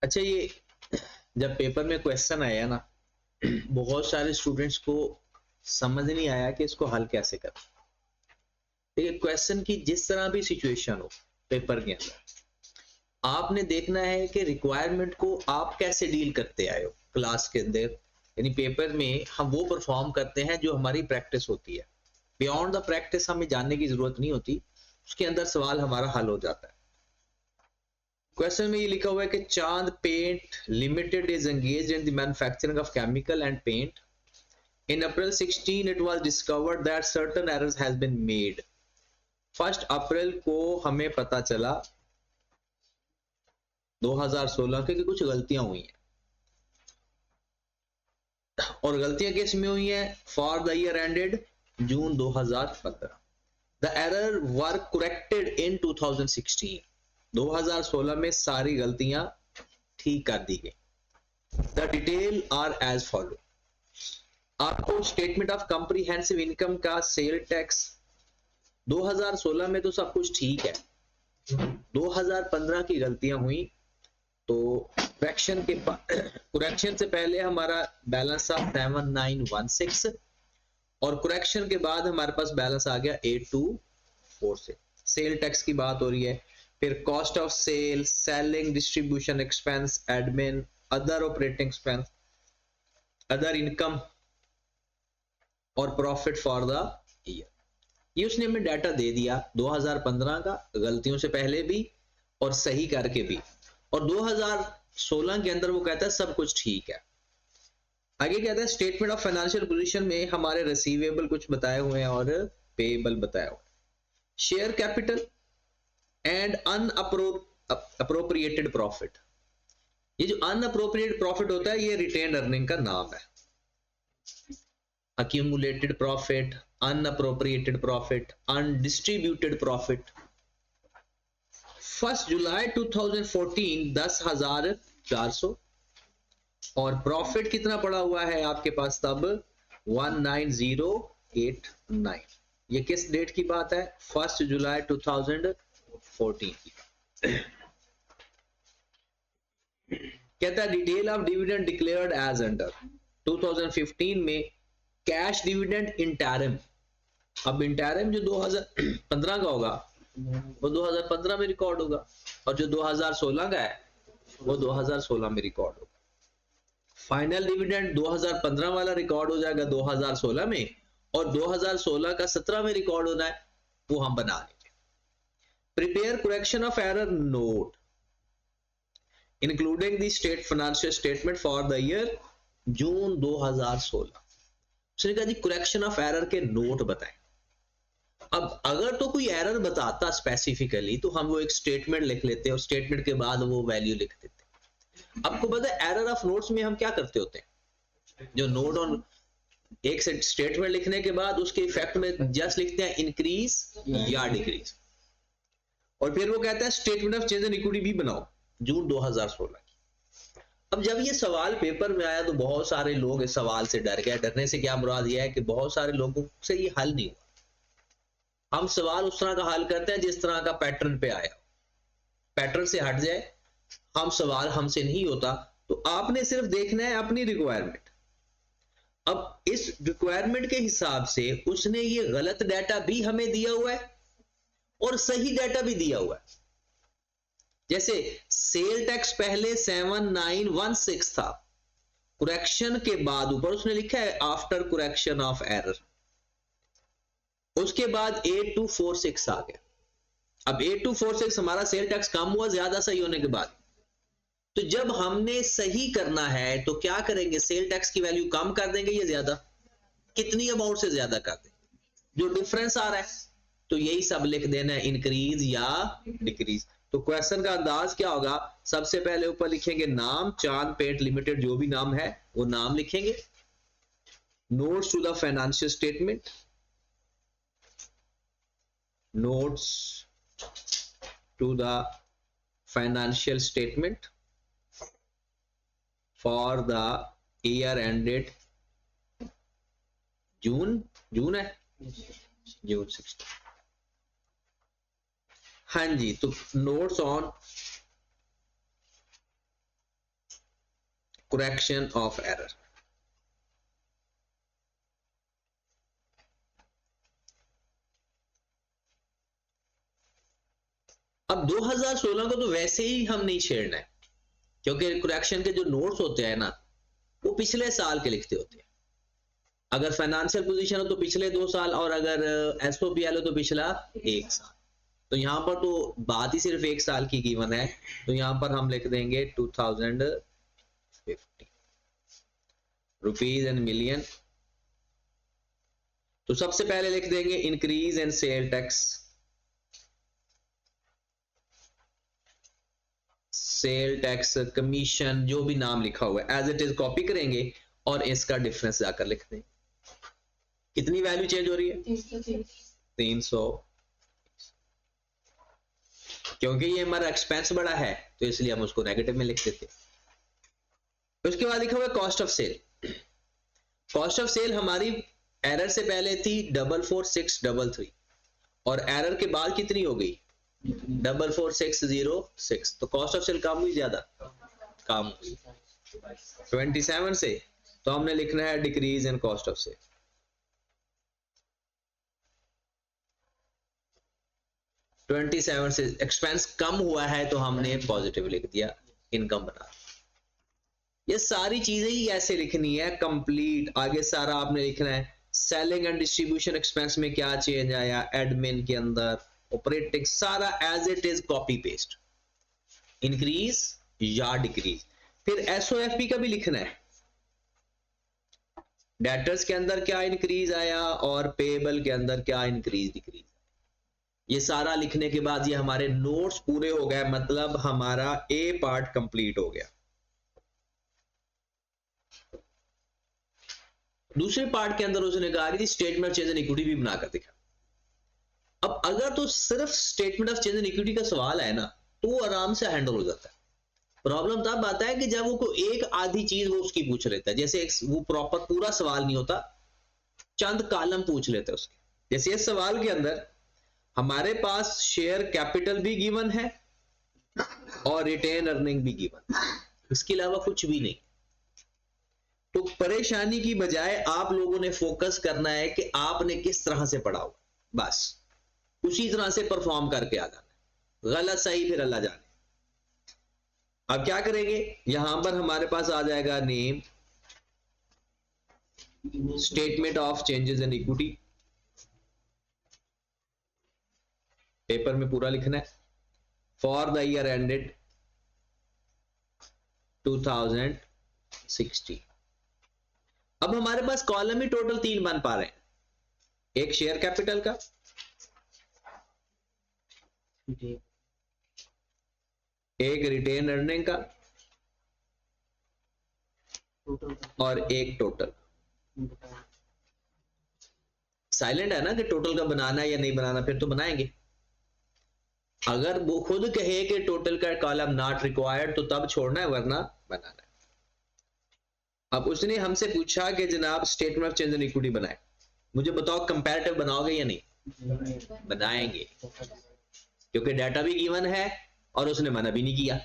अच्छा, ये जब पेपर में क्वेश्चन आया ना, बहुत सारे स्टूडेंट्स को समझ नहीं आया कि इसको हल कैसे करें। देखिए, क्वेश्चन की जिस तरह भी सिचुएशन हो पेपर के अंदर, आपने देखना है कि रिक्वायरमेंट को आप कैसे डील करते आए हो क्लास के अंदर। यानी पेपर में हम वो परफॉर्म करते हैं जो हमारी प्रैक्टिस होती है। बियॉन्ड द प्रैक्टिस हमें जानने की जरूरत नहीं होती, उसके अंदर सवाल हमारा हल हो जाता है। क्वेश्चन में ये लिखा हुआ है कि Chand paint limited is engaged in the manufacturing of chemical and paint. In April 16, it was discovered that certain errors has been made. 1 अप्रैल को हमें पता चला 2016 के कि कुछ गलतियां हुई हैं। और गलतियां किस में हुई हैं? For the year ended June 2015। The error were corrected in 2016। 2016 में सारी गलतियां ठीक कर दी गई। The detail are as follow. आपको स्टेटमेंट ऑफ कंप्रीहेंसिव इनकम का सेल टैक्स 2016 में तो सब कुछ ठीक है, 2015 की गलतियां हुई। तो करेक्शन से पहले हमारा बैलेंस था 7916 और करेक्शन के बाद हमारे पास बैलेंस आ गया 8246। सेल टैक्स की बात हो रही है। फिर cost of sale, selling, distribution expense, admin, other operating expense, other income और प्रॉफिट फॉर द ईयर। ये उसने हमें डाटा दे दिया 2015 का, गलतियों से पहले भी और सही करके भी। और 2016 के अंदर वो कहता है सब कुछ ठीक है। आगे कहता है स्टेटमेंट ऑफ फाइनेंशियल पोजीशन में हमारे रिसीवेबल कुछ बताए हुए हैं और पेएबल बताया हुआ है। Share capital and unappropriated profit. ये जो अनअप्रोप्रिएटेड प्रॉफिट होता है ये रिटेन्ड अर्निंग का नाम है। accumulated profit, unappropriated profit, undistributed profit। 1 जुलाई 2014 10,400 और प्रॉफिट कितना पड़ा हुआ है आपके पास तब 19089। ये किस डेट की बात है? 1 जुलाई 2014 की। कहता है detail of dividend declared as under. 2015 में कैश डिविडेंड इंटरिम। अब इंटरिम जो 2015 का होगा वो 2015 में रिकॉर्ड होगा और जो 2016 का है वो 2016 में रिकॉर्ड होगा। फाइनल डिविडेंड 2015 वाला रिकॉर्ड हो जाएगा 2016 में और 2016 का 17 में रिकॉर्ड होना है, वो हम बना लेंगे। Prepare correction of error note including the state financial statement for the year June 2016। उसने कहा जी करेक्शन ऑफ एरर के नोट बताएं। अब अगर तो कोई एरर बताता स्पेसिफिकली तो हम वो एक स्टेटमेंट लिख लेते और स्टेटमेंट के बाद वो वैल्यू लिख देते। आपको पता है एरर ऑफ नोट्स में हम क्या करते होते हैं? जो नोट ऑन एक स्टेटमेंट लिखने के बाद उसके इफेक्ट में जस्ट लिखते हैं इंक्रीज या डिक्रीज। और फिर वो कहता है statement of change in equity भी बनाओ जून 2016 की। अब जब ये सवाल पेपर में आया तो बहुत सारे लोग इस सवाल से डर गए। डरने से क्या मुराद यह है कि बहुत सारे लोगों से ये हल नहीं हुआ। हम सवाल उस तरह का हल करते हैं जिस तरह का पैटर्न पे आया, पैटर्न से हट जाए हम सवाल हमसे नहीं होता। तो आपने सिर्फ देखना है अपनी रिक्वायरमेंट। अब इस रिक्वायरमेंट के हिसाब से उसने ये गलत डाटा भी हमें दिया हुआ है और सही डाटा भी दिया हुआ है। जैसे सेल टैक्स पहले 7916 था, करेक्शन के बाद ऊपर उसने लिखा है आफ्टर करेक्शन ऑफ एरर, उसके बाद 8246 आ गया। अब 8246 हमारा सेल टैक्स कम हुआ ज्यादा सही होने के बाद। तो जब हमने सही करना है तो क्या करेंगे? सेल टैक्स की वैल्यू कम कर देंगे या ज्यादा? कितनी अमाउंट से ज्यादा कर देंगे? जो डिफरेंस आ रहा है तो यही सब लिख देना है, इंक्रीज या डिक्रीज। तो क्वेश्चन का अंदाज क्या होगा? सबसे पहले ऊपर लिखेंगे नाम, चांद पेंट लिमिटेड जो भी नाम है वो नाम लिखेंगे। Notes to the financial statement, notes to the financial statement for the year ended June है जून 16। हाँ जी, तो notes on correction of error. अब 2016 को तो वैसे ही हम नहीं छेड़ना है, क्योंकि करेक्शन के जो नोट्स होते हैं ना, वो पिछले साल के लिखते होते हैं। अगर फाइनेंशियल पोजीशन हो तो पिछले 2 साल, और अगर एसओपीएल हो तो पिछला 1 साल। तो यहाँ पर तो बात ही सिर्फ 1 साल की गिवन है, तो यहाँ पर हम लिख देंगे 2050 रुपीज एंड मिलियन। तो सबसे पहले लिख देंगे increase in sale tax, sale tax, commission, जो भी नाम लिखा हुआ है एज इट इज कॉपी करेंगे और इसका डिफरेंस जाकर लिख देंगे। कितनी वैल्यू चेंज हो रही है? 300, क्योंकि ये हमारा एक्सपेंस बड़ा है तो इसलिए हम उसको नेगेटिव में लिख देते। उसके बाद लिखा हुआ है cost of sale. Cost of sale हमारी एरर से पहले थी 44633 और एरर के बाद कितनी हो गई? 44606। तो कॉस्ट ऑफ सेल कम हुई ज्यादा? कम हुई 27 से। तो हमने लिखना है decrease in cost of sale. से एक्सपेंस कम हुआ है तो हमने पॉजिटिव लिख दिया, इनकम बना। ये सारी चीजें ही ऐसे लिखनी है कंप्लीट। आगे सारा आपने लिखना है सेलिंग एंड डिस्ट्रीब्यूशन एक्सपेंस में क्या चेंज आया, एडमिन के अंदर, ऑपरेटिंग, सारा as it is copy paste, increase या डिक्रीज। फिर एसओएफपी का भी लिखना है, डेटर्स के अंदर क्या इंक्रीज आया और पेएबल के अंदर क्या इंक्रीज डिक्रीज। ये सारा लिखने के बाद ये हमारे नोट्स पूरे हो गए, मतलब हमारा ए पार्ट कंप्लीट हो गया। दूसरे पार्ट के अंदर उसने कहा कि statement of change in equity भी बनाकर दिखा। अब अगर तो सिर्फ statement of change in equity का सवाल है ना, तो आराम से हैंडल हो जाता है। प्रॉब्लम तब आता है कि जब वो कोई एक आधी चीज वो उसकी पूछ लेता है, जैसे वो प्रॉपर पूरा सवाल नहीं होता, चंद कॉलम पूछ लेते हैं उसके। जैसे इस सवाल के अंदर हमारे पास शेयर कैपिटल भी गिवन है और रिटेन अर्निंग भी गिवन, इसके अलावा कुछ भी नहीं। तो परेशानी की बजाय आप लोगों ने फोकस करना है कि आपने किस तरह से पढ़ा हुआ, बस उसी तरह से परफॉर्म करके आ जाना। गलत सही फिर अल्लाह जाने। अब क्या करेंगे, यहां पर हमारे पास आ जाएगा name, statement of changes in equity, paper में पूरा लिखना है, फॉर द ईयर एंडेड 2016। अब हमारे पास कॉलम ही टोटल 3 बन पा रहे हैं, एक शेयर कैपिटल का, एक रिटेन अर्निंग का और एक टोटल। साइलेंट है ना कि टोटल का बनाना है या नहीं बनाना, फिर तो बनाएंगे। अगर वो खुद कहे कि टोटल का कॉलम नॉट रिक्वायर्ड तो तब छोड़ना है, वरना बनाना है। अब उसने हमसे पूछा कि जनाब statement of change in equity बनाए, मुझे बताओ कंपैरेटिव बनाओगे या नहीं? बनाएंगे, क्योंकि डाटा भी गिवन है और उसने मना भी नहीं किया।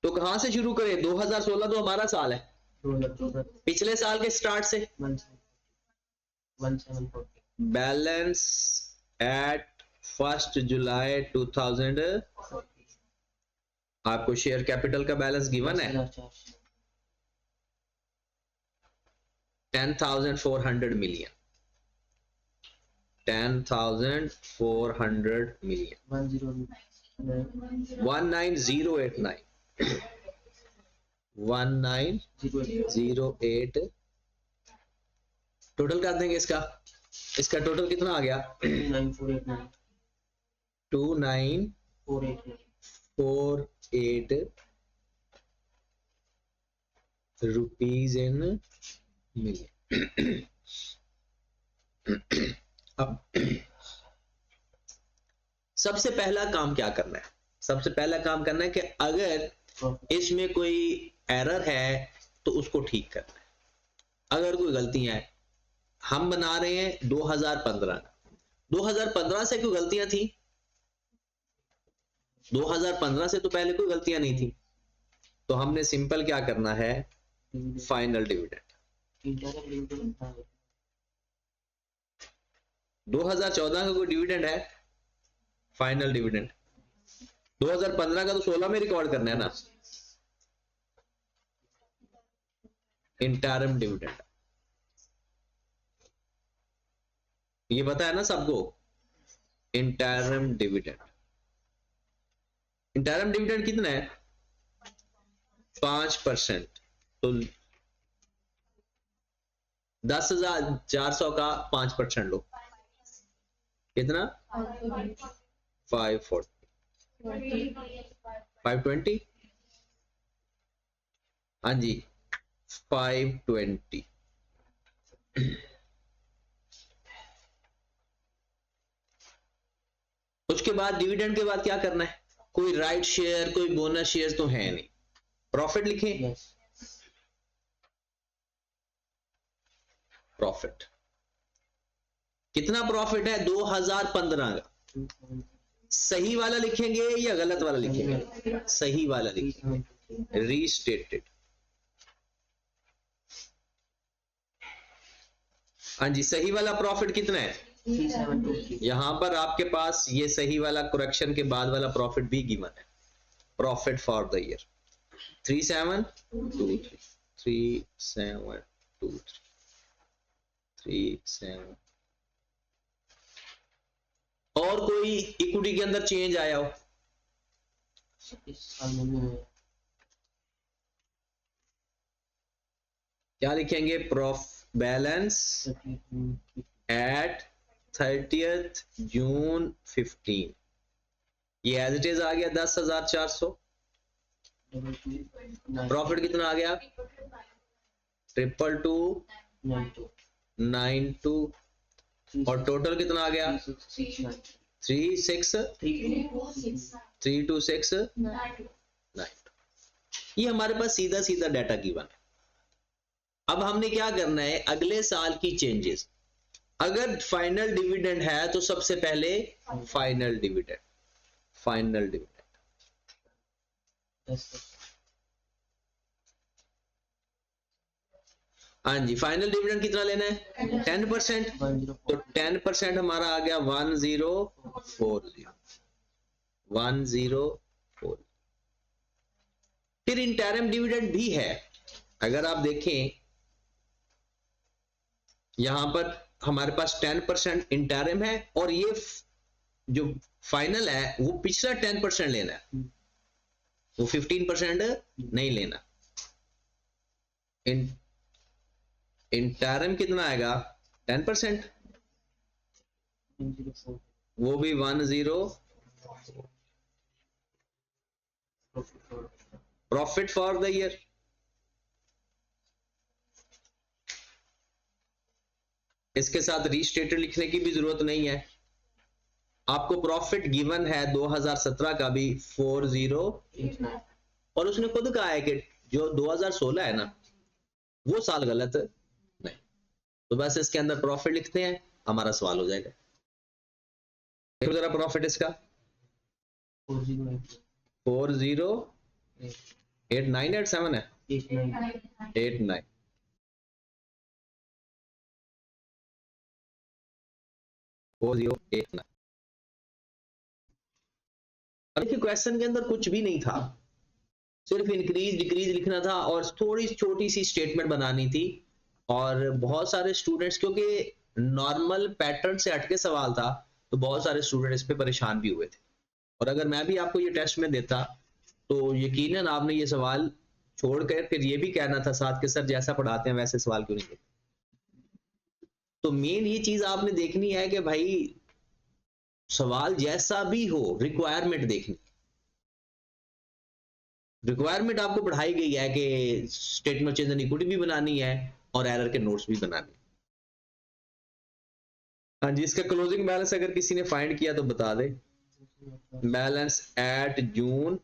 तो कहां से शुरू करें? 2016 तो हमारा साल है, पिछले साल के स्टार्ट से। बैलेंस एट 1 जुलाई 2000, आपको शेयर कैपिटल का बैलेंस गिवन है 10,400 मिलियन, 10,400 मिलियन, 19089 19008 टोटल कर देंगे। इसका टोटल कितना आ गया? 2948 रुपीज इन मिलियन। अब सबसे पहला काम क्या करना है? सबसे पहला काम करना है कि अगर इसमें कोई एरर है तो उसको ठीक करना है। अगर कोई गलतियां है, हम बना रहे हैं 2015 से कोई गलतियां थी? 2015 से तो पहले कोई गलतियां नहीं थी। तो हमने सिंपल क्या करना है, फाइनल डिविडेंड। 2014 का कोई डिविडेंड है, फाइनल डिविडेंड। 2015 का तो 16 में रिकॉर्ड करना है ना, इंटरम डिविडेंड। ये पता है ना सबको, इंटरम डिविडेंड। इंटरम डिविडेंड कितना है, 5%। तो 10,400 का 5% लो, कितना, 520। हाँ जी 520। उसके बाद डिविडेंड के बाद क्या करना है, कोई राइट शेयर कोई बोनस शेयर तो है नहीं, प्रॉफिट लिखें। प्रॉफिट कितना प्रॉफिट है, 2015 का। सही वाला लिखेंगे या गलत वाला लिखेंगे, सही वाला लिखेंगे, रीस्टेटेड। हाँ जी, सही वाला प्रॉफिट कितना है, यहां पर आपके पास ये सही वाला करेक्शन के बाद वाला प्रॉफिट भी गिवन है, प्रॉफिट फॉर द ईयर 3723 और कोई इक्विटी के अंदर चेंज आया हो, क्या लिखेंगे, बैलेंस एट 30th June 15। ये एज इट इज आ गया 10,400। प्रॉफिट कितना आ गया, 22292 और टोटल कितना आ गया, 3269। ये हमारे पास सीधा सीधा डाटा गिवन है। अब हमने क्या करना है, अगले साल की चेंजेस। अगर फाइनल डिविडेंड है तो सबसे पहले फाइनल डिविडेंड, फाइनल डिविडेंड। हाँ जी, फाइनल डिविडेंड कितना लेना है, 10%। तो 10% हमारा आ गया 1040। फिर इंटरम डिविडेंड भी है, अगर आप देखें यहां पर हमारे पास 10% इंटरम है और ये जो फाइनल है वो पिछला 10% लेना है, वो 15% नहीं लेना। इंटरम कितना आएगा, 10%, वो भी 10। प्रॉफिट फॉर द ईयर, इसके साथ रीस्टेटेड लिखने की भी जरूरत नहीं है। आपको प्रॉफिट गिवन है 2017 का भी 4089 और उसने खुद कहा है कि जो 2016 है ना वो साल गलत नहीं, तो बस इसके अंदर प्रॉफिट लिखते हैं, हमारा सवाल हो जाएगा। देखो जरा प्रॉफिट इसका 408987 है, 89। देखिए क्वेश्चन के अंदर कुछ भी नहीं था, सिर्फ इंक्रीज डिक्रीज लिखना था और थोड़ी छोटी सी स्टेटमेंट बनानी थी। और बहुत सारे स्टूडेंट्स, क्योंकि नॉर्मल पैटर्न से हटके सवाल था, तो बहुत सारे स्टूडेंट इस पे परेशान भी हुए थे। और अगर मैं भी आपको ये टेस्ट में देता तो यकीनन आपने ये सवाल छोड़कर फिर ये भी कहना था साथ के सर जैसा पढ़ाते हैं वैसे सवाल क्यों नहीं देते। तो मेन ये चीज आपने देखनी है कि भाई सवाल जैसा भी हो रिक्वायरमेंट देखनी। रिक्वायरमेंट आपको पढ़ाई गई है कि स्टेटमेंट चेंज एंड इक्विटी भी बनानी है और एरर के नोट्स भी बनाने। हाँ जी, इसका क्लोजिंग बैलेंस अगर किसी ने फाइंड किया तो बता दे। Balance at June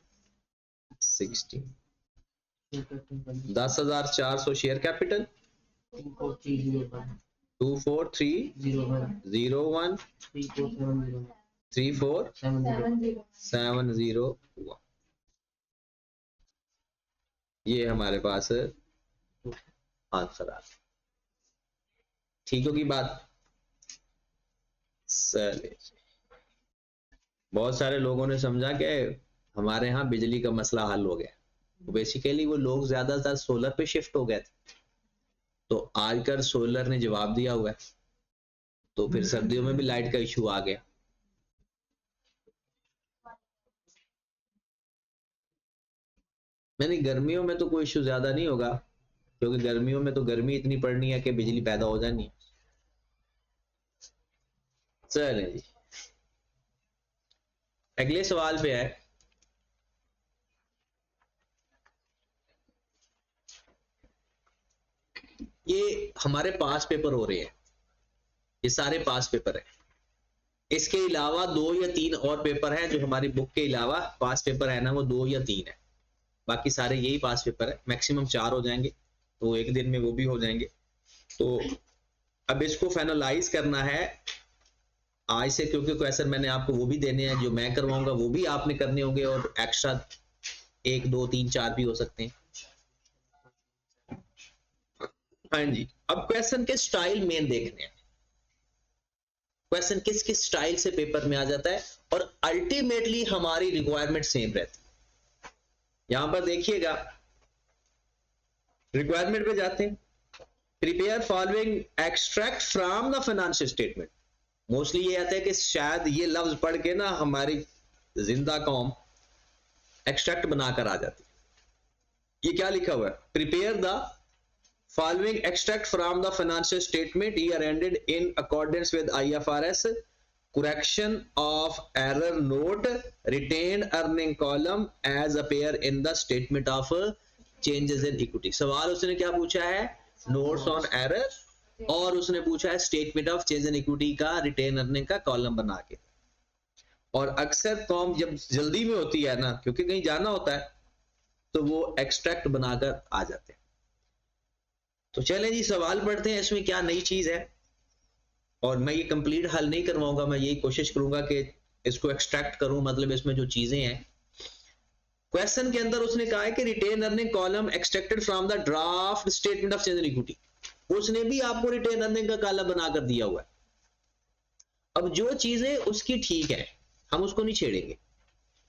16, 10,400 share capital 24301 34701। ये हमारे पास आंसर आ गया। ठीक होगी बात? चलिए, बहुत सारे लोगों ने समझा कि हमारे यहाँ बिजली का मसला हल हो गया। तो बेसिकली वो लोग ज्यादातर सोलर पे शिफ्ट हो गए थे, तो आजकल सोलर ने जवाब दिया हुआ है, तो फिर सर्दियों में भी लाइट का इशू आ गया। नहीं, गर्मियों में तो कोई इशू ज्यादा नहीं होगा, क्योंकि गर्मियों में तो गर्मी इतनी पड़नी है कि बिजली पैदा हो जानी है। चलिए जी, अगले सवाल पे है। ये हमारे पास पेपर हो रहे हैं, ये सारे पास पेपर है। इसके अलावा 2 या 3 और पेपर हैं जो हमारी बुक के अलावा पास पेपर है ना, वो 2 या 3 है। बाकी सारे यही पास पेपर है, मैक्सिमम 4 हो जाएंगे, तो एक दिन में वो भी हो जाएंगे। तो अब इसको फाइनलाइज करना है आज से, क्योंकि क्वेश्चन मैंने आपको वो भी देने हैं, जो मैं करवाऊंगा वो भी आपने करने होंगे, और एक्स्ट्रा 1 2 3 4 भी हो सकते हैं। हाँ जी, अब क्वेश्चन के स्टाइल मेन देखने हैं, क्वेश्चन किस किस स्टाइल से पेपर में आ जाता है, और अल्टीमेटली हमारी रिक्वायरमेंट सेम रहती है। यहां पर देखिएगा, रिक्वायरमेंट पे जाते हैं, prepare following extract from the financial statement. Mostly ये आता है कि शायद ये लफ्ज पढ़ के ना हमारी जिंदा कौम एक्सट्रैक्ट बनाकर आ जाती है। ये क्या लिखा हुआ है? Prepare the following extract from the financial statement year ended in accordance with IFRS, correction of error note, retained earning column as appear in the statement of changes in equity। सवाल उसने क्या पूछा है? नोट्स ऑन एरर, और उसने पूछा है statement of change in equity का रिटेन अर्निंग का कॉलम बना के। और अक्सर कॉम जब जल्दी में होती है ना, क्योंकि कहीं जाना होता है, तो वो एक्सट्रैक्ट बनाकर आ जाते हैं। तो चलें जी, सवाल पढ़ते हैं, इसमें क्या नई चीज है। और मैं ये कंप्लीट हल नहीं करवाऊंगा, मैं यही कोशिश करूंगा कि इसको एक्सट्रैक्ट करूं, मतलब इसमें जो चीजें हैं। क्वेश्चन के अंदर उसने कहा है कि retain earning column extracted from the draft statement of change in equity. उसने भी आपको रिटेन अर्निंग का कॉलम बनाकर दिया हुआ है। अब जो चीजें उसकी ठीक है हम उसको नहीं छेड़ेंगे,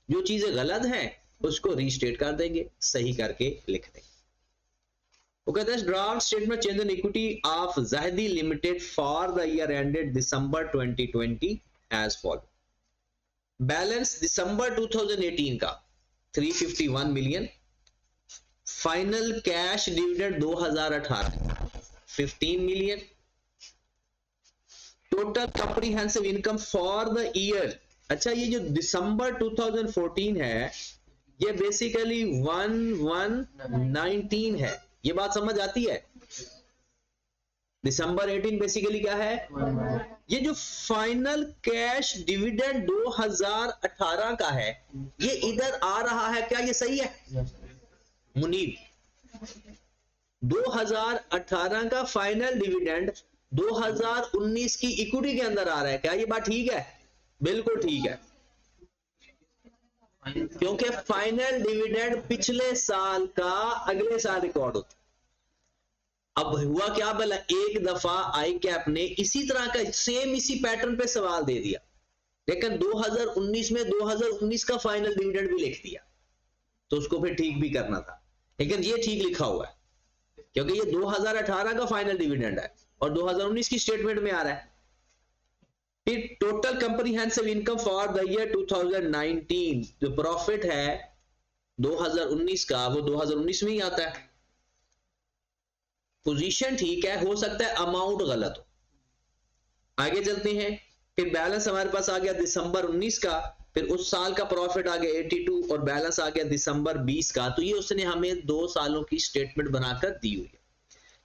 जो चीजें गलत हैं उसको रीस्टेट कर देंगे, सही करके लिख देंगे। वो कहते हैं draft statement change in equity of Zahidi limited for the year ended December 2020 as follow. Balance December 2018 का 351 million, final cash dividend 2018 15 million, total comprehensive income for the year. अच्छा, ये जो दिसंबर 2014 है ये बेसिकली 1119 है। ये बात समझ आती है? दिसंबर 18 बेसिकली क्या है? ये जो फाइनल कैश डिविडेंड 2018 का है ये इधर आ रहा है, क्या ये सही है मुनीब? 2018 का फाइनल डिविडेंड 2019 की इक्विटी के अंदर आ रहा है, क्या ये बात ठीक है? बिल्कुल ठीक है, क्योंकि फाइनल डिविडेंड पिछले साल का अगले साल रिकॉर्ड होता। अब हुआ क्या भला, एक दफा आई कैप ने इसी तरह का सेम इसी पैटर्न पे सवाल दे दिया, लेकिन 2019 में 2019 का फाइनल डिविडेंड भी लिख दिया, तो उसको फिर ठीक भी करना था। लेकिन ये ठीक लिखा हुआ है क्योंकि ये 2018 का फाइनल डिविडेंड है और 2019 की स्टेटमेंट में आ रहा है। फिर total comprehensive income for the year 2019, जो प्रॉफिट है 2019 का वो 2019 में ही आता है। पोजीशन ठीक है, हो सकता है अमाउंट गलत हो। आगे चलते हैं, फिर बैलेंस हमारे पास आ गया दिसंबर 19 का, फिर उस साल का प्रॉफिट आ गया 82 और बैलेंस आ गया दिसंबर 20 का। तो ये उसने हमें 2 सालों की स्टेटमेंट बनाकर दी हुई है।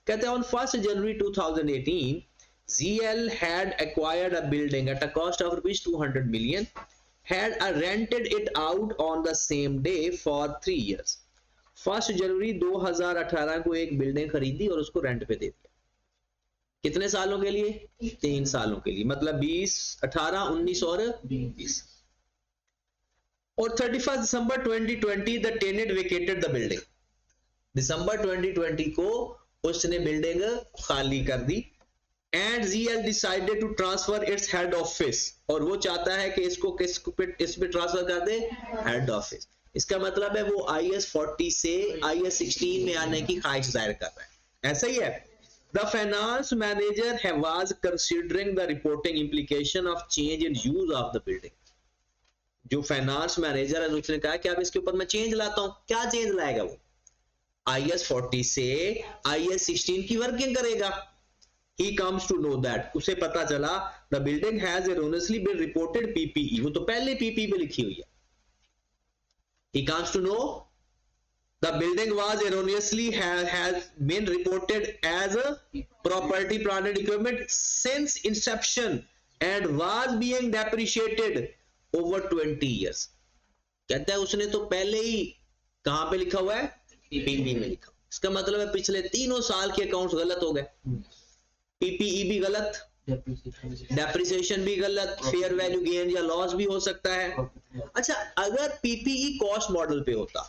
कहते हैं on 1 January 2018 ZL had acquired a building at a cost of ₹200 million, had rented it out on the same day for 3 years। 1 जनवरी 2018 को एक बिल्डिंग खरीदी और उसको रेंट पे दे दिया। कितने सालों के लिए? 3 सालों के लिए, मतलब 20, 18, 19 और 20। और 31 December 2020 the tenant vacated the building. December 2020 को उसने बिल्डिंग खाली कर दी and ZL decided to transfer its head office, और वो चाहता है कि इसको इस पे ट्रांसफर कर दे हेड ऑफिस। इसका मतलब है वो IS 40 से IS 16 में आने की ख्वाहिश जाहिर कर रहा है। ऐसा ही है। The finance manager was considering the reporting implication of change in use of the building. जो फाइनेंस मैनेजर है उसने कहा कि अब इसके ऊपर मैं चेंज लाता हूं। क्या चेंज लाएगा वो? IS 40 से IS 16 की वर्किंग करेगा। He comes to know that, उसे पता चला the building has erroneously been reported PPE, वो तो पहले PPE पे लिखी हुई है। He comes to know the building was erroneously has been reported as a property, plant and equipment since inception and was being depreciated over 20 years। कहता है उसने तो पहले ही कहां पे लिखा हुआ है? PPE में लिखा। इसका मतलब है पिछले 3 साल के अकाउंट्स गलत हो गए। PPE भी गलत, डेप्रिसिएशन भी गलत, फेयर वैल्यू गेन या लॉस भी हो सकता है। अच्छा, अगर PPE कॉस्ट मॉडल पे होता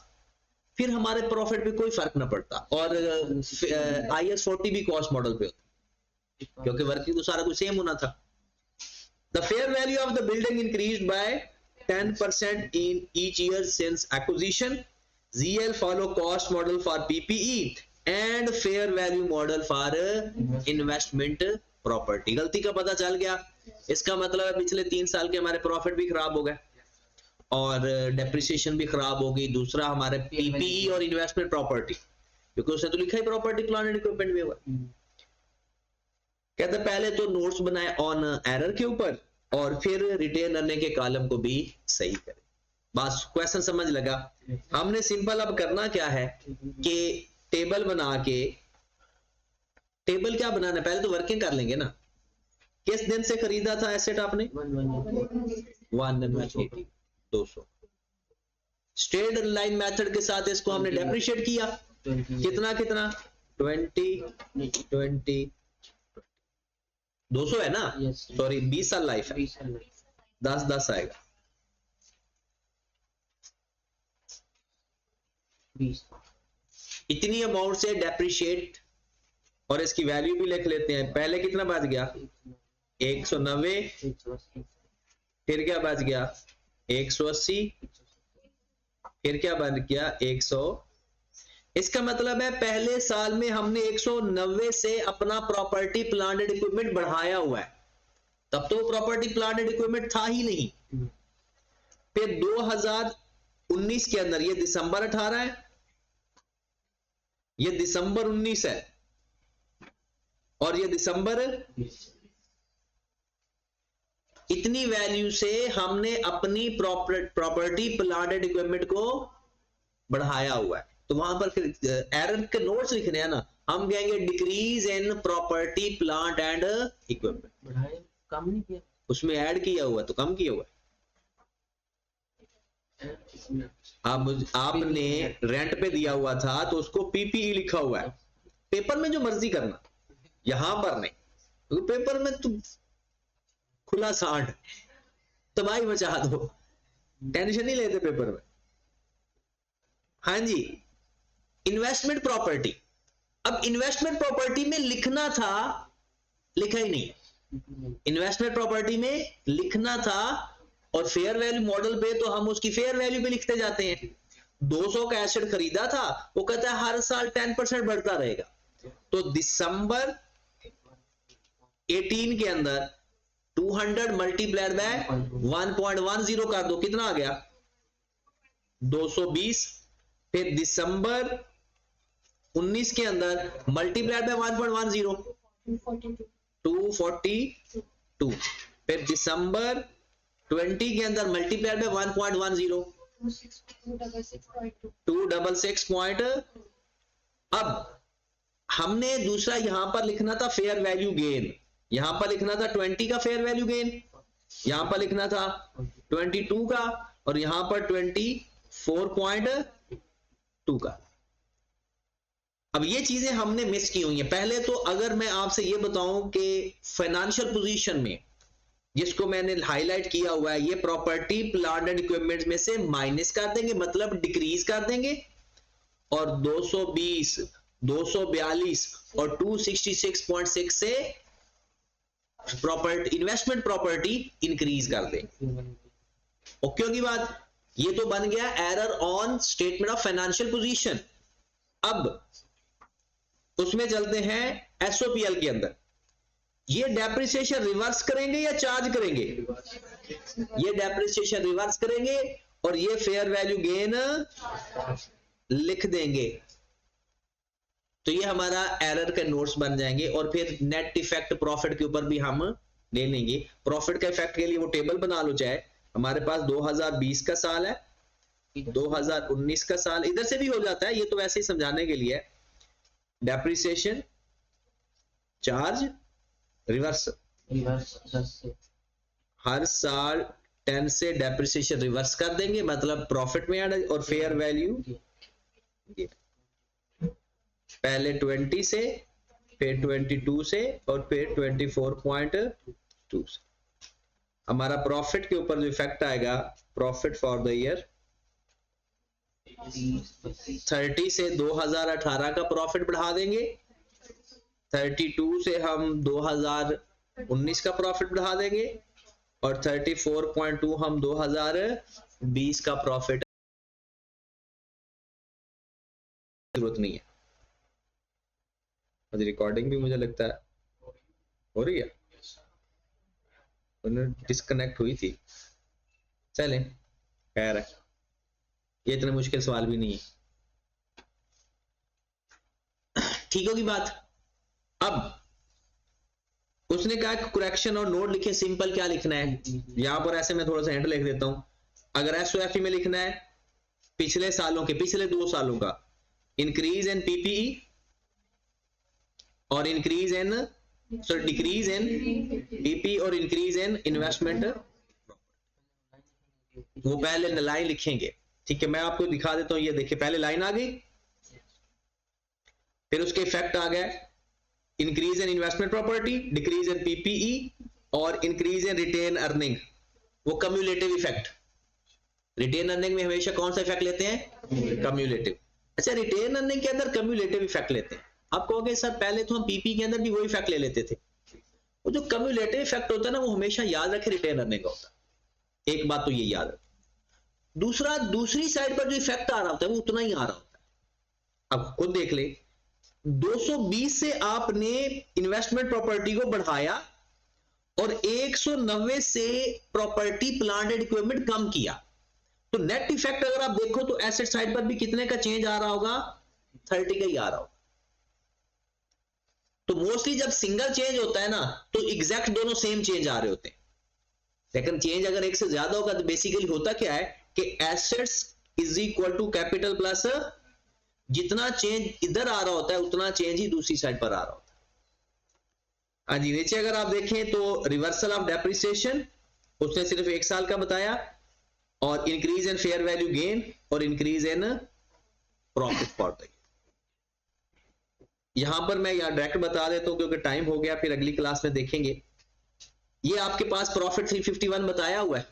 फिर हमारे प्रॉफिट पे कोई फर्क ना पड़ता, और IS 40 भी कॉस्ट मॉडल पे होता, क्योंकि वर्किंग तो सारा कुछ सेम होना था। The fair value of the building increased by 10% in each year since acquisition. ZL follow cost model for PPE and fair value model for investment property। गलती का पता चल गया। इसका मतलब है पिछले 3 साल के हमारे प्रॉफिट भी खराब हो गए और डेप्रिसिएशन भी खराब हो गई। दूसरा हमारे PPE और इन्वेस्टमेंट प्रॉपर्टी, क्योंकि उसने तो लिखा ही प्रॉपर्टी प्लांट एंड इक्विपमेंट में हुआ। कहते पहले तो नोट्स बनाए ऑन एरर के ऊपर और फिर रिटेन अर्निंग के कॉलम को भी सही करें। बस क्वेश्चन समझ लगा। हमने सिंपल अब करना क्या है कि टेबल बना के, टेबल क्या बनाना, पहले तो वर्किंग कर लेंगे ना। किस दिन से खरीदा था एसेट आपने? 180, 200। स्ट्रेट लाइन मेथड के साथ इसको हमने डेप्रिशिएट किया। कितना कितना? 20 20 200 है ना? सॉरी 20 साल लाइफ है, 10 आएगा। 20 इतनी अमाउंट से डेप्रिशिएट, और इसकी वैल्यू भी लिख लेते हैं। पहले कितना बच गया? 190, फिर क्या बच गया? 180, फिर क्या बच गया? 100। इसका मतलब है पहले साल में हमने 190 से अपना प्रॉपर्टी प्लांट एंड इक्विपमेंट बढ़ाया हुआ है। तब तो प्रॉपर्टी प्लांट एंड इक्विपमेंट था ही नहीं। फिर 2019 के अंदर, ये दिसंबर 18 है, ये दिसंबर 19 है, और ये दिसंबर, इतनी वैल्यू से हमने अपनी प्रॉपर्टी प्लांट एंड इक्विपमेंट को बढ़ाया हुआ है। तो वहां पर फिर एरर के नोट्स लिखने हैं ना, हम कहेंगे decrease in property plant and equipment. बढ़ाया, कम नहीं किया, उसमें ऐड किया हुआ तो कम किया हुआ है। अब आपने रेंट पे दिया हुआ था तो उसको PPE लिखा हुआ है। पेपर में जो मर्जी करना, यहां पर नहीं, क्योंकि पेपर में तुम खुला सांड, तबाही मचा दो, टेंशन नहीं लेते पेपर में। हाँ जी, इन्वेस्टमेंट प्रॉपर्टी। अब इन्वेस्टमेंट प्रॉपर्टी में लिखना था, लिखा ही नहीं। इन्वेस्टमेंट प्रॉपर्टी में लिखना था, और फेयर वैल्यू मॉडल पे तो हम उसकी फेयर वैल्यू पे लिखते जाते हैं। 200 का एसेट खरीदा था, वो कहता है हर साल 10% बढ़ता रहेगा। तो दिसंबर 18 के अंदर 200 मल्टीप्लाइड बाय 1.10 कर दो, कितना आ गया? 220। फिर दिसंबर 19 के अंदर मल्टीप्लाइड बाय 1.10, 242। फिर दिसंबर 20 के अंदर मल्टीप्लाइड बाय 1.10, 266. अब हमने दूसरा यहां पर लिखना था फेयर वैल्यू गेन, यहां पर लिखना था 20 का फेयर वैल्यू गेन, यहां पर लिखना था 22 का, और यहां पर 24.2 का। अब ये चीजें हमने मिस की हुई हैं। पहले तो अगर मैं आपसे ये बताऊं कि फाइनेंशियल पोजीशन में, जिसको मैंने हाईलाइट किया हुआ है, ये प्रॉपर्टी प्लांट एंड इक्विपमेंट में से माइनस कर देंगे, मतलब डिक्रीज कर देंगे, और 220, 242 और 266.6 से प्रॉपर्टी, इन्वेस्टमेंट प्रॉपर्टी इंक्रीज कर दे। ओके होगी बात? ये तो बन गया error on statement of financial position. अब उसमें चलते हैं एसओपीएल के अंदर। ये डेप्रिसिएशन रिवर्स करेंगे या चार्ज करेंगे? ये डेप्रिसिएशन रिवर्स करेंगे और ये फेयर वैल्यू गेन लिख देंगे। तो ये हमारा एरर के नोट्स बन जाएंगे। और फिर नेट इफेक्ट प्रॉफिट के ऊपर भी हम ले लेंगे। प्रॉफिट का इफेक्ट के लिए वो टेबल बना लो, चाहे हमारे पास 2020 का साल है, 2019 का साल, इधर से भी हो जाता है, ये तो वैसे ही समझाने के लिए। डेप्रिसिएशन, चार्ज, रिवर्स, हर साल 10 से डेप्रिसिएशन रिवर्स कर देंगे, मतलब प्रॉफिट में ऐड, और फेयर वैल्यू पहले 20 से, फिर 22 से, और फिर 24.2 से। हमारा प्रॉफिट के ऊपर जो इफेक्ट आएगा, प्रॉफिट फॉर द ईयर 30 से 2018 का प्रॉफिट बढ़ा देंगे, 32 से हम 2019 का प्रॉफिट बढ़ा देंगे, और 34.2 हम 2020 का प्रॉफिट। जरूरत नहीं है। रिकॉर्डिंग भी मुझे लगता है हो रही है, डिस्कनेक्ट हुई थी। चले, खैर है, ये इतने मुश्किल सवाल भी नहीं है। ठीक होगी बात? अब उसने कहा कि करेक्शन और नोट लिखे, सिंपल क्या लिखना है यहां पर, ऐसे मैं थोड़ा सा हैंड लिख देता हूं। अगर एसओएफई में लिखना है पिछले सालों के, पिछले 2 सालों का इंक्रीज इन पीपीई और increase in, sorry decrease in PP और इंक्रीज इन इन्वेस्टमेंट, वो पहले लाइन लिखेंगे। ठीक है, मैं आपको दिखा देता हूं। ये देखिए, पहले लाइन आ गई, फिर उसके इफेक्ट आ गया increase in investment property, decrease in PPE और इंक्रीज इन रिटेन अर्निंग, वो कम्युलेटिव इफेक्ट। रिटेन अर्निंग में हमेशा कौन सा इफेक्ट लेते हैं? कम्युलेटिव। अच्छा, रिटेन अर्निंग के अंदर कम्युलेटिव इफेक्ट लेते हैं। आप कहोगे सर पहले तो हम पीपी के अंदर भी वो इफेक्ट ले लेते थे। वो जो कम्युलेटिव इफेक्ट होता है ना, वो हमेशा याद रखे रिटेन अर्निंग का होता है। एक बात तो ये याद रखें। दूसरा, दूसरी साइड पर जो इफेक्ट आ रहा होता है वो उतना ही आ रहा होता है। अब खुद देख ले, 220 से आपने इन्वेस्टमेंट प्रॉपर्टी को बढ़ाया और 190 से प्रॉपर्टी प्लांट एंड इक्विपमेंट कम किया, तो नेट इफेक्ट अगर आप देखो तो एसेट साइड पर भी कितने का चेंज आ रहा होगा? 30 का ही आ रहा होगा। तो मोस्टली जब सिंगल चेंज होता है ना, तो एग्जैक्ट दोनों सेम चेंज आ रहे होते हैं। लेकिन चेंज अगर एक से ज्यादा होगा तो बेसिकली होता क्या है कि assets is equal to capital plus, जितना चेंज इधर आ रहा होता है उतना चेंज ही दूसरी साइड पर आ रहा होता है। हाँ जी, नीचे अगर आप देखें तो रिवर्सल ऑफ डेप्रिसिएशन उसने सिर्फ 1 साल का बताया, और increase in fair value gain और increase in profit for the. यहां पर मैं यहां डायरेक्ट बता देता हूं क्योंकि टाइम हो गया, फिर अगली क्लास में देखेंगे। ये आपके पास प्रॉफिट 351 बताया हुआ है,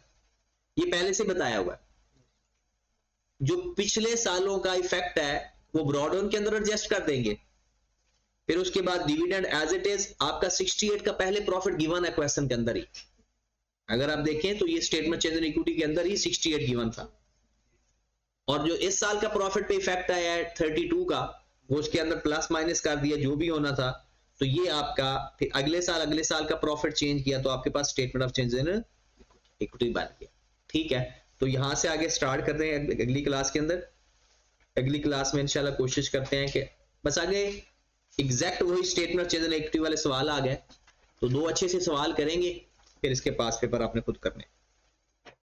ये पहले से बताया हुआ है। जो पिछले सालों का इफेक्ट है वो ब्रॉड ऑन के अंदर एडजस्ट कर देंगे। फिर उसके बाद डिविडेंड एज इट इज, आपका 68 का पहले प्रॉफिट गिवन है क्वेश्चन के अंदर ही। अगर आप देखें तो ये स्टेटमेंट चेंज इन इक्विटी के अंदर ही 68 गिवन था। और जो इस साल का प्रॉफिट पे इफेक्ट आया है 32 का, वो उसके अंदर प्लस माइनस कर दिया जो भी होना था। तो ये आपका फिर अगले साल का प्रॉफिट चेंज किया तो आपके पास statement of change in equity बन गया। ठीक है, तो यहां से आगे स्टार्ट करते हैं अगली क्लास के अंदर। अगली क्लास में इंशाल्लाह कोशिश करते हैं कि बस आगे एग्जैक्ट वही statement of change in equity वाले सवाल आ गए तो 2 अच्छे से सवाल करेंगे, फिर इसके पास पेपर आपने खुद करने।